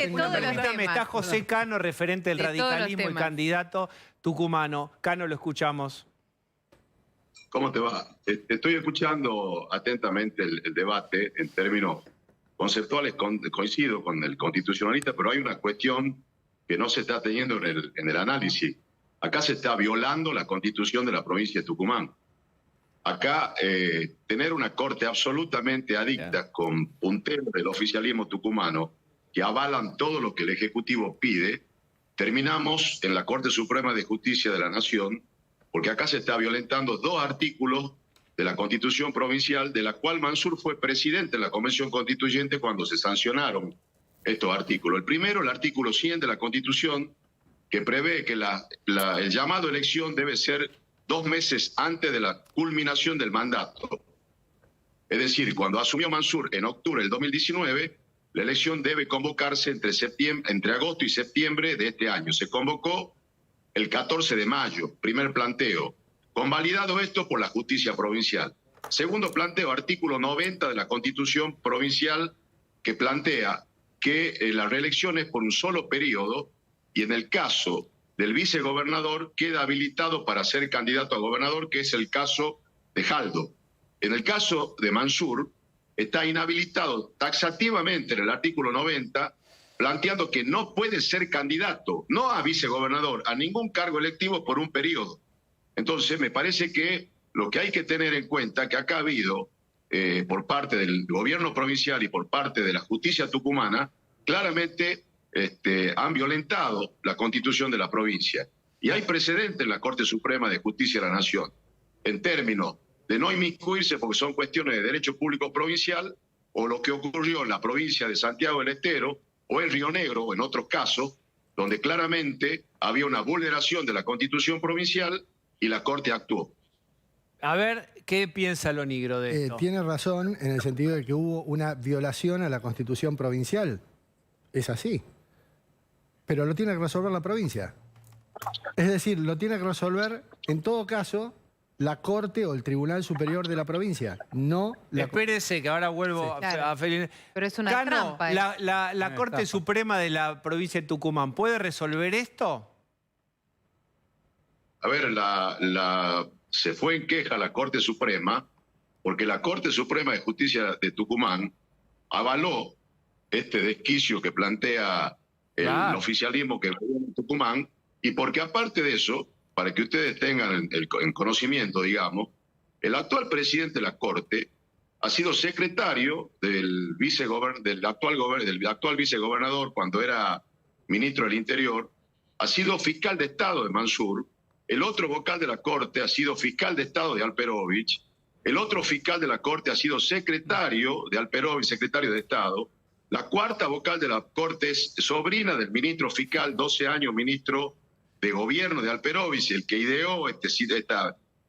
Permítame, está José Cano, referente del radicalismo y candidato tucumano. Cano, lo escuchamos. ¿Cómo te va? Estoy escuchando atentamente el debate en términos conceptuales, coincido con el constitucionalista, pero hay una cuestión que no se está teniendo en el análisis. Acá se está violando la constitución de la provincia de Tucumán. Acá tener una corte absolutamente adicta con punteros del oficialismo tucumano que avalan todo lo que el Ejecutivo pide, terminamos en la Corte Suprema de Justicia de la Nación, porque acá se está violentando 2 artículos de la Constitución Provincial, de la cual Mansur fue presidente en la Convención Constituyente cuando se sancionaron estos artículos. El primero, el artículo 100 de la Constitución, que prevé que el llamado a elección debe ser 2 meses antes de la culminación del mandato. Es decir, cuando asumió Mansur en octubre del 2019, la elección debe convocarse entre agosto y septiembre de este año. Se convocó el 14 de mayo, primer planteo. Convalidado esto por la justicia provincial. Segundo planteo, artículo 90 de la Constitución Provincial, que plantea que la reelección es por un solo periodo y en el caso del vicegobernador queda habilitado para ser candidato a gobernador, que es el caso de Jaldo. En el caso de Mansur, está inhabilitado taxativamente en el artículo 90, planteando que no puede ser candidato, no a vicegobernador, a ningún cargo electivo por un periodo. Entonces, me parece que lo que hay que tener en cuenta es que acá ha habido, por parte del gobierno provincial y por parte de la justicia tucumana, claramente han violentado la constitución de la provincia. Y hay precedentes en la Corte Suprema de Justicia de la Nación, en términos de no inmiscuirse porque son cuestiones de derecho público provincial, o lo que ocurrió en la provincia de Santiago del Estero, o en Río Negro, o en otros casos, donde claramente había una vulneración de la Constitución provincial y la Corte actuó. A ver, ¿qué piensa Lo Nigro de esto? Tiene razón en el sentido de que hubo una violación a la Constitución provincial. Es así. Pero lo tiene que resolver la provincia. Es decir, lo tiene que resolver, en todo caso, la Corte o el Tribunal Superior de la provincia, no la... Espérese, que ahora vuelvo a Felipe. Pero es una Cano, trampa. ¿La Corte Suprema de la provincia de Tucumán puede resolver esto? A ver, se fue en queja la Corte Suprema, porque la Corte Suprema de Justicia de Tucumán avaló este desquicio que plantea el oficialismo que gobierna en Tucumán, y porque aparte de eso, para que ustedes tengan el conocimiento, digamos, el actual presidente de la Corte ha sido secretario del actual vicegobernador cuando era ministro del Interior, ha sido fiscal de Estado de Mansur, el otro vocal de la Corte ha sido fiscal de Estado de Alperovich, el otro fiscal de la Corte ha sido secretario de Alperovich, secretario de Estado, la cuarta vocal de la Corte es sobrina del ministro fiscal, 12 años ministro de gobierno de Alperovich, el que ideó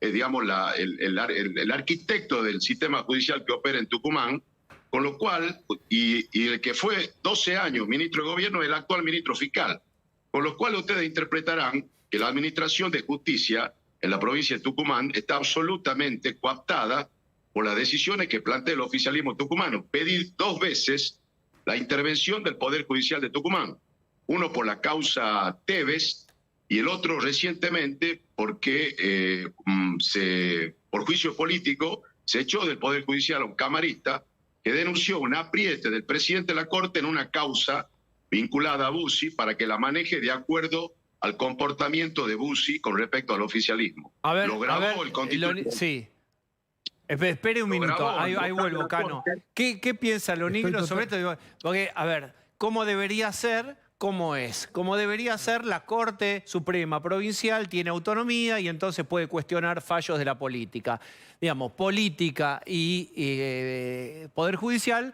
digamos, el arquitecto del sistema judicial que opera en Tucumán, con lo cual, y el que fue 12 años ministro de gobierno es el actual ministro fiscal, con lo cual ustedes interpretarán que la administración de justicia en la provincia de Tucumán está absolutamente coaptada por las decisiones que plantea el oficialismo tucumano. Pedí 2 veces la intervención del Poder Judicial de Tucumán, uno por la causa Tevez y el otro recientemente porque por juicio político se echó del Poder Judicial a un camarista que denunció un apriete del presidente de la Corte en una causa vinculada a Bussi para que la maneje de acuerdo al comportamiento de Bussi con respecto al oficialismo. A ver, lo grabó el constitucional. Sí. Espere un minuto, ahí vuelvo, Cano. ¿Qué piensa Lo Nigro sobre esto? Porque, a ver, ¿cómo debería ser? ¿Cómo es? Como debería ser, la Corte Suprema Provincial tiene autonomía y entonces puede cuestionar fallos de la política. Digamos, política y Poder Judicial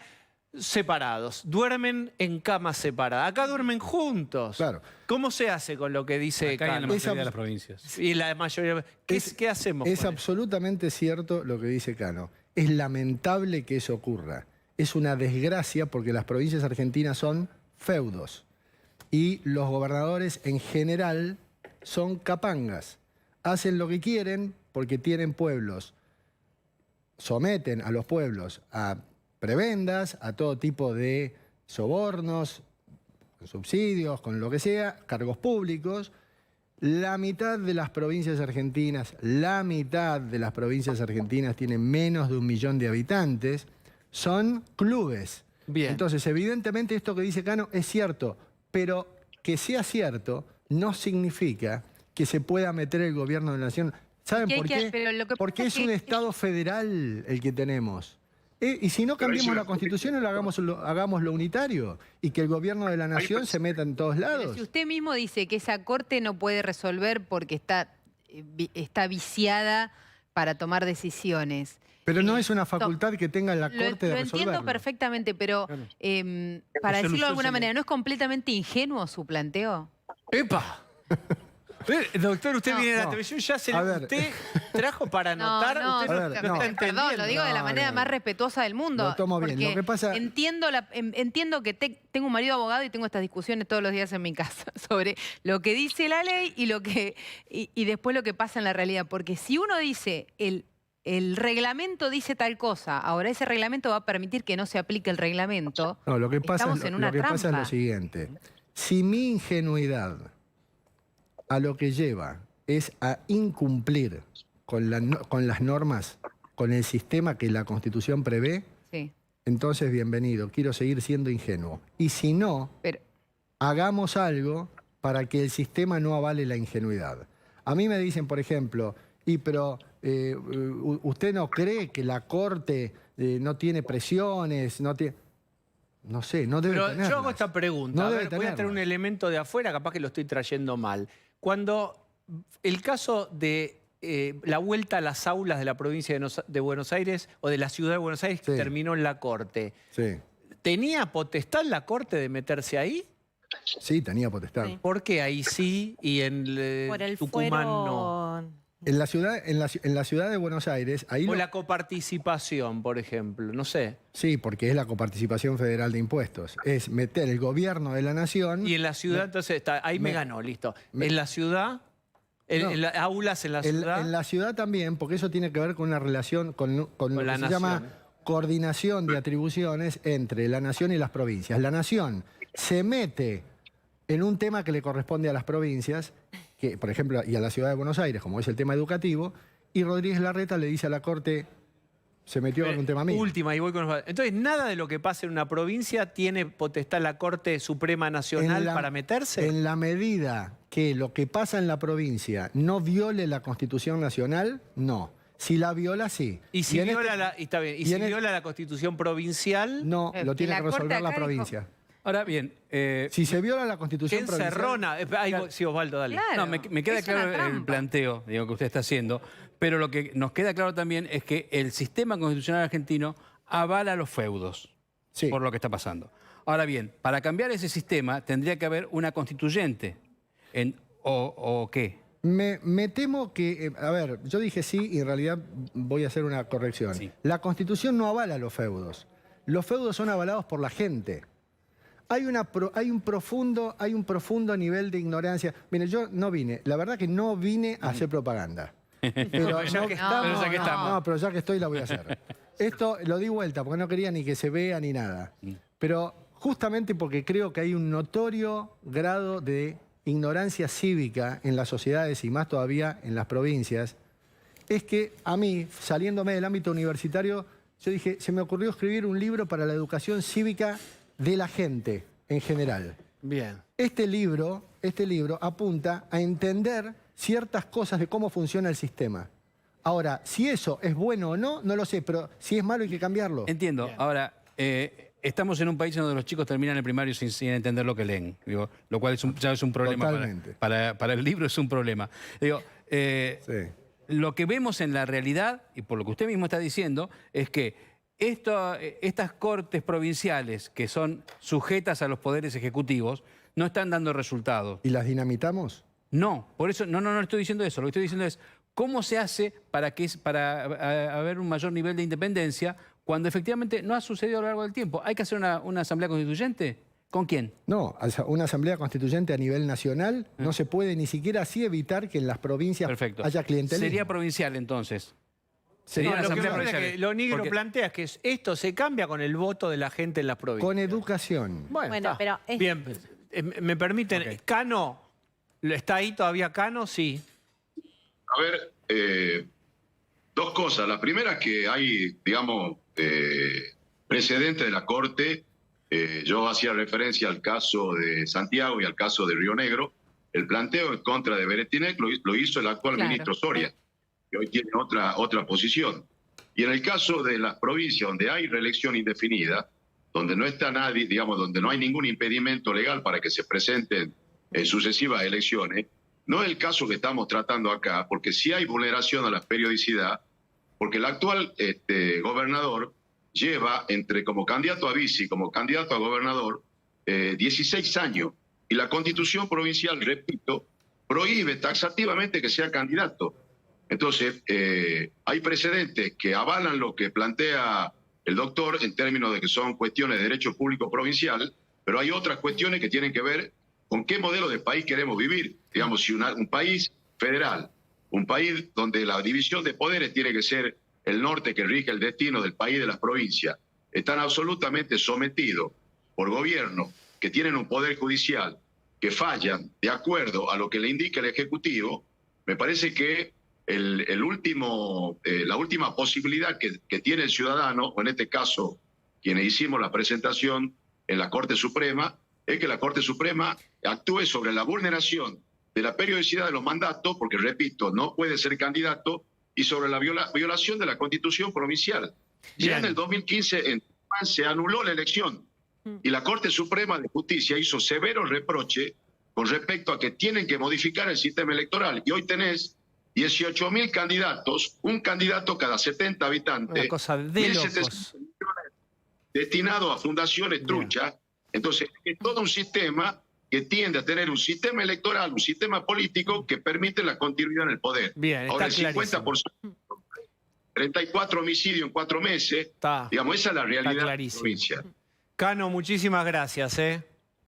separados, duermen en camas separadas. Acá duermen juntos. Claro. ¿Cómo se hace con lo que dice Cano? En la mayoría de las provincias. Y la mayoría... ¿Qué hacemos Es con absolutamente cierto lo que dice Cano. Es lamentable que eso ocurra. Es una desgracia porque las provincias argentinas son feudos. Y los gobernadores en general son capangas. Hacen lo que quieren porque tienen pueblos. Someten a los pueblos a prebendas, a todo tipo de sobornos, subsidios, con lo que sea, cargos públicos. La mitad de las provincias argentinas, tienen menos de 1 millón de habitantes, son clubes. Bien. Entonces, evidentemente esto que dice Cano es cierto, pero que sea cierto no significa que se pueda meter el gobierno de la nación. ¿Saben por qué? Porque es un Estado federal el que tenemos. Y si no cambiamos la Constitución, hagámoslo unitario y que el gobierno de la nación se meta en todos lados. Pero si usted mismo dice que esa corte no puede resolver porque está viciada para tomar decisiones. Pero no es una facultad que tenga la corte de resolverlo. Lo entiendo perfectamente, pero para decirlo de alguna manera, ¿no es completamente ingenuo su planteo? ¡Epa! Doctor, usted viene a la televisión, ya usted trajo para anotar. Perdón, lo digo de la manera más respetuosa del mundo. Lo tomo bien. Lo que pasa... entiendo que tengo un marido abogado y tengo estas discusiones todos los días en mi casa sobre lo que dice la ley y después lo que pasa en la realidad. Porque si uno dice el reglamento dice tal cosa, ahora ese reglamento va a permitir que no se aplique el reglamento. No, lo que pasa trampa. Es lo siguiente. Si mi ingenuidad a lo que lleva es a incumplir con las normas, con el sistema que la Constitución prevé, sí, entonces bienvenido, quiero seguir siendo ingenuo. Y si no, hagamos algo para que el sistema no avale la ingenuidad. A mí me dicen, por ejemplo, pero ¿usted no cree que la Corte no tiene presiones, no tiene...? No sé, no debe tenerlas. Pero yo hago esta pregunta. Voy a traer un elemento de afuera, capaz que lo estoy trayendo mal. Cuando el caso de la vuelta a las aulas de la provincia de Buenos Aires o de la ciudad de Buenos Aires terminó en la Corte, ¿tenía potestad la Corte de meterse ahí? Sí, tenía potestad. Sí. ¿Por qué ahí sí y en Tucumán no? En la ciudad de Buenos Aires... O la coparticipación, por ejemplo, no sé. Sí, porque es la coparticipación federal de impuestos. Es meter el gobierno de la nación... Y en la ciudad, entonces, ahí me ganó, listo. ¿En la ciudad? ¿En las aulas en la ciudad? En la ciudad también, porque eso tiene que ver con una relación, con lo que se llama coordinación de atribuciones entre la nación y las provincias. La nación se mete en un tema que le corresponde a las provincias... que, por ejemplo, y a la ciudad de Buenos Aires, como es el tema educativo, y Rodríguez Larreta le dice a la Corte, se metió en un tema mío. Última, y voy con los... Entonces, nada de lo que pase en una provincia tiene potestad la Corte Suprema Nacional para meterse. En la medida que lo que pasa en la provincia no viole la Constitución Nacional, no. Si la viola, sí. Y si viola la Constitución provincial... No, lo tiene que resolver la provincia. Ahora bien... si se viola la Constitución provincial... encerrona. Sí, Osvaldo, dale. Claro, no, me queda claro el planteo que usted está haciendo, pero lo que nos queda claro también es que el sistema constitucional argentino avala los feudos por lo que está pasando. Ahora bien, para cambiar ese sistema tendría que haber una constituyente. ¿O qué? Me temo que... a ver, yo dije sí y en realidad voy a hacer una corrección. Sí. La Constitución no avala los feudos. Los feudos son avalados por la gente. Hay un profundo nivel de ignorancia. Mire, yo no vine, la verdad que no vine a hacer propaganda. Pero ya que estoy la voy a hacer. Esto lo di vuelta porque no quería ni que se vea ni nada. Pero justamente porque creo que hay un notorio grado de ignorancia cívica en las sociedades y más todavía en las provincias, es que a mí, saliéndome del ámbito universitario, yo dije, se me ocurrió escribir un libro para la educación cívica de la gente en general. Bien. Este libro apunta a entender ciertas cosas de cómo funciona el sistema. Ahora, si eso es bueno o no, no lo sé, pero si es malo hay que cambiarlo. Entiendo. Bien. Ahora, estamos en un país donde los chicos terminan el primario sin entender lo que leen, digo, lo cual ya es un problema. Para el libro es un problema. Digo, lo que vemos en la realidad, y por lo que usted mismo está diciendo, es que estas cortes provinciales que son sujetas a los poderes ejecutivos no están dando resultados. ¿Y las dinamitamos? No, por eso no estoy diciendo eso. Lo que estoy diciendo es cómo se hace para haber un mayor nivel de independencia cuando efectivamente no ha sucedido a lo largo del tiempo. ¿Hay que hacer una asamblea constituyente? ¿Con quién? No, una asamblea constituyente a nivel nacional no se puede ni siquiera así evitar que en las provincias haya clientelismo. ¿Sería provincial entonces? Lo Nigro plantea es que esto se cambia con el voto de la gente en las provincias. Con educación. Bueno, pero bien. me permiten, Ok. Cano, ¿está ahí todavía Cano? Sí. A ver, dos cosas. La primera es que hay, digamos, precedentes de la Corte. Yo hacía referencia al caso de Santiago y al caso de Río Negro. El planteo en contra de Beretinec lo hizo el actual ministro Soria, que hoy tiene otra posición. Y en el caso de las provincias donde hay reelección indefinida, donde no está nadie, digamos, donde no hay ningún impedimento legal para que se presenten sucesivas elecciones, no es el caso que estamos tratando acá, porque sí hay vulneración a la periodicidad, porque el actual gobernador lleva como candidato a vice y como candidato a gobernador 16 años. Y la Constitución provincial, repito, prohíbe taxativamente que sea candidato. Entonces, hay precedentes que avalan lo que plantea el doctor en términos de que son cuestiones de derecho público provincial, pero hay otras cuestiones que tienen que ver con qué modelo de país queremos vivir. Digamos, si un país federal, un país donde la división de poderes tiene que ser el norte que rige el destino del país, de las provincias, están absolutamente sometidos por gobiernos que tienen un poder judicial que fallan de acuerdo a lo que le indica el Ejecutivo. Me parece que la última posibilidad que tiene el ciudadano, o en este caso quienes hicimos la presentación en la Corte Suprema, es que la Corte Suprema actúe sobre la vulneración de la periodicidad de los mandatos, porque repito, no puede ser candidato, y sobre la violación de la Constitución provincial. Bien. Ya en el 2015 se anuló la elección y la Corte Suprema de Justicia hizo severos reproches con respecto a que tienen que modificar el sistema electoral. Y hoy tenés 18.000 candidatos, un candidato cada 70 habitantes, Una cosa de 1.700 locos. millones destinados a fundaciones truchas. Entonces, es todo un sistema que tiende a tener un sistema electoral, un sistema político que permite la continuidad en el poder. Bien, ahora el está 50%, 34 homicidios en 4 meses, Está digamos, esa es la realidad de la clarísimo. provincia. Cano, muchísimas gracias.